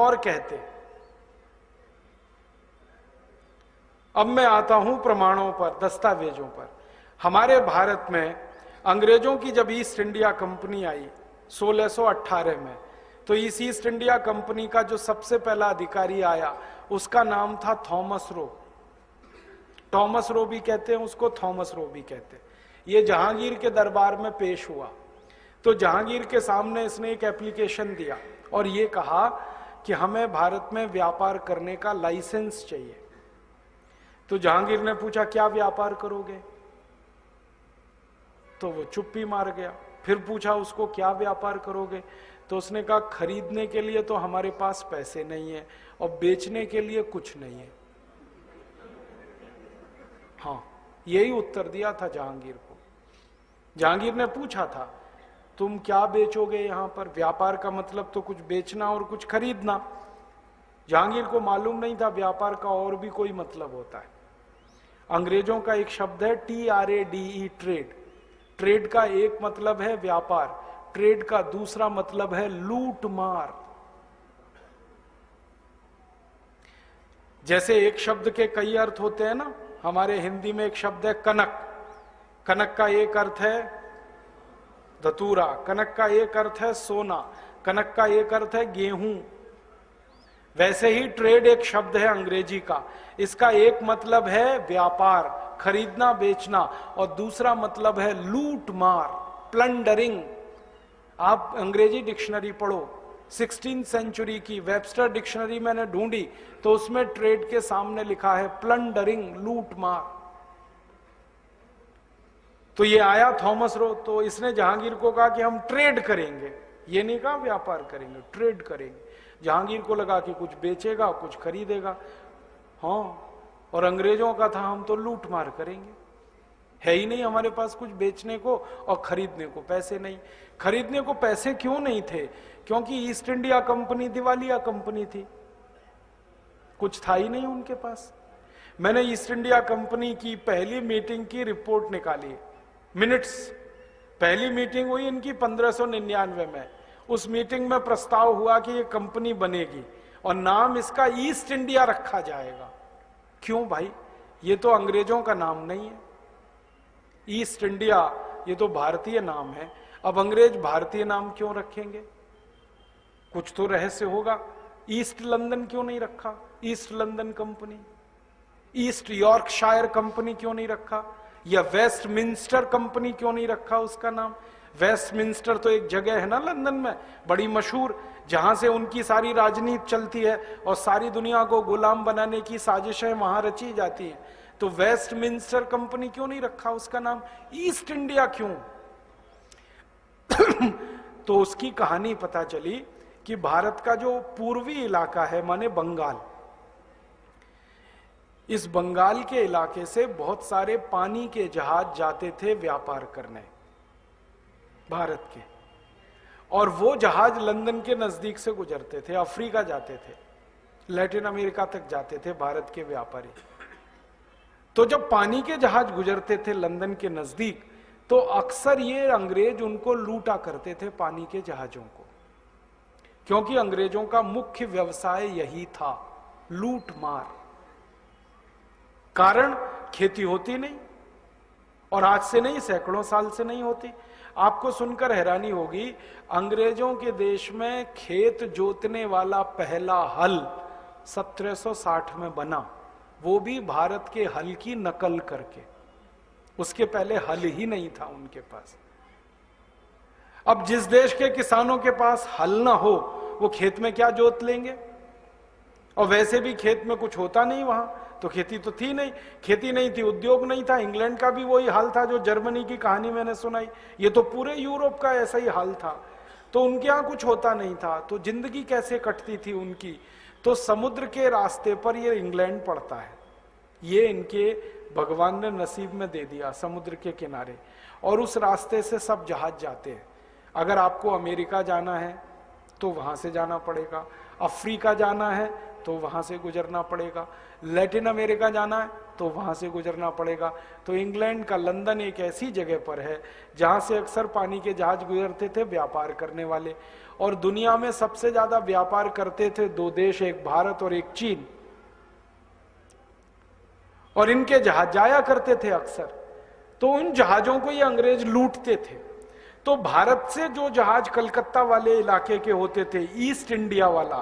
और कहते। अब मैं आता हूं प्रमाणों पर, दस्तावेजों पर। हमारे भारत में अंग्रेजों की जब ईस्ट इंडिया कंपनी आई 1618 में, तो इस ईस्ट इंडिया कंपनी का जो सबसे पहला अधिकारी आया उसका नाम था थॉमस रो। टॉमस रो भी कहते हैं उसको, थॉमस रो भी कहते हैं। ये जहांगीर के दरबार में पेश हुआ, तो जहांगीर के सामने इसने एक एप्लीकेशन दिया और ये कहा कि हमें भारत में व्यापार करने का लाइसेंस चाहिए। तो जहांगीर ने पूछा क्या व्यापार करोगे, तो वो चुप्पी मार गया। फिर पूछा उसको क्या व्यापार करोगे, तो उसने कहा खरीदने के लिए तो हमारे पास पैसे नहीं है और बेचने के लिए कुछ नहीं है। हाँ, यही उत्तर दिया था जहांगीर को। जहांगीर ने पूछा था तुम क्या बेचोगे यहां पर, व्यापार का मतलब तो कुछ बेचना और कुछ खरीदना। जहांगीर को मालूम नहीं था व्यापार का और भी कोई मतलब होता है। अंग्रेजों का एक शब्द है TRADE, ट्रेड। ट्रेड का एक मतलब है व्यापार, ट्रेड का दूसरा मतलब है लूट मार। जैसे एक शब्द के कई अर्थ होते हैं ना, हमारे हिंदी में एक शब्द है कनक। कनक का एक अर्थ है धतूरा, कनक का एक अर्थ है सोना, कनक का एक अर्थ है गेहूं। वैसे ही ट्रेड एक शब्द है अंग्रेजी का, इसका एक मतलब है व्यापार, खरीदना बेचना, और दूसरा मतलब है लूट मार, प्लंडरिंग। आप अंग्रेजी डिक्शनरी पढ़ो, 16वीं सेंचुरी की वेबस्टर डिक्शनरी मैंने ढूंढी तो उसमें ट्रेड के सामने लिखा है प्लंडरिंग, लूट मार। तो ये आया थॉमस रो, तो इसने जहांगीर को कहा कि हम ट्रेड करेंगे, ये नहीं कहा व्यापार करेंगे, ट्रेड करेंगे। जहांगीर को लगा कि कुछ बेचेगा कुछ खरीदेगा, हाँ, और अंग्रेजों का था हम तो लूट मार करेंगे, है ही नहीं हमारे पास कुछ बेचने को और खरीदने को पैसे नहीं। खरीदने को पैसे क्यों नहीं थे, क्योंकि ईस्ट इंडिया कंपनी दिवालिया कंपनी थी, कुछ था ही नहीं उनके पास। मैंने ईस्ट इंडिया कंपनी की पहली मीटिंग की रिपोर्ट निकाली, मिनट्स। पहली मीटिंग हुई इनकी 1599 में। उस मीटिंग में प्रस्ताव हुआ कि ये कंपनी बनेगी और नाम इसका ईस्ट इंडिया रखा जाएगा। क्यों भाई, ये तो अंग्रेजों का नाम नहीं है। ईस्ट इंडिया ये तो भारतीय नाम है, अब अंग्रेज भारतीय नाम क्यों रखेंगे, कुछ तो रहस्य होगा। ईस्ट लंदन क्यों नहीं रखा, east London company, east Yorkshire company क्यों नहीं रखा, या वेस्टमिंस्टर कंपनी क्यों नहीं रखा उसका नाम। वेस्टमिंस्टर तो एक जगह है ना लंदन में बड़ी मशहूर, जहां से उनकी सारी राजनीति चलती है और सारी दुनिया को गुलाम बनाने की साजिशें वहां रची जाती हैं। तो वेस्टमिंस्टर कंपनी क्यों नहीं रखा उसका नाम, ईस्ट इंडिया क्यों। तो उसकी कहानी पता चली कि भारत का जो पूर्वी इलाका है माने बंगाल, इस बंगाल के इलाके से बहुत सारे पानी के जहाज जाते थे व्यापार करने भारत के, और वो जहाज लंदन के नजदीक से गुजरते थे, अफ्रीका जाते थे, लैटिन अमेरिका तक जाते थे भारत के व्यापारी। तो जब पानी के जहाज गुजरते थे लंदन के नजदीक, तो अक्सर ये अंग्रेज उनको लूटा करते थे पानी के जहाजों को, क्योंकि अंग्रेजों का मुख्य व्यवसाय यही था, लूट मार। कारण खेती होती नहीं, और आज से नहीं सैकड़ों साल से नहीं होती। आपको सुनकर हैरानी होगी, अंग्रेजों के देश में खेत जोतने वाला पहला हल 1760 में बना, वो भी भारत के हल की नकल करके। उसके पहले हल ही नहीं था उनके पास। अब जिस देश के किसानों के पास हल ना हो वो खेत में क्या जोत लेंगे, और वैसे भी खेत में कुछ होता नहीं वहां, तो खेती तो थी नहीं, खेती नहीं थी, उद्योग नहीं था। इंग्लैंड का भी वही हाल था जो जर्मनी की कहानी मैंने सुनाई, ये तो पूरे यूरोप का ऐसा ही हाल था। तो उनके यहां कुछ होता नहीं था, तो जिंदगी कैसे कटती थी उनकी। तो समुद्र के रास्ते पर ये इंग्लैंड पड़ता है, ये इनके भगवान ने नसीब में दे दिया, समुद्र के किनारे, और उस रास्ते से सब जहाज जाते हैं। अगर आपको अमेरिका जाना है तो वहां से जाना पड़ेगा, अफ्रीका जाना है तो वहां से गुजरना पड़ेगा, लैटिन अमेरिका जाना है तो वहां से गुजरना पड़ेगा। तो इंग्लैंड का लंदन एक ऐसी जगह पर है जहां से अक्सर पानी के जहाज गुजरते थे व्यापार करने वाले। और दुनिया में सबसे ज्यादा व्यापार करते थे दो देश, एक भारत और एक चीन। और इनके जहाज जाया करते थे अक्सर, तो उन जहाजों को ये अंग्रेज लूटते थे। तो भारत से जो जहाज कलकत्ता वाले इलाके के होते थे, ईस्ट इंडिया वाला,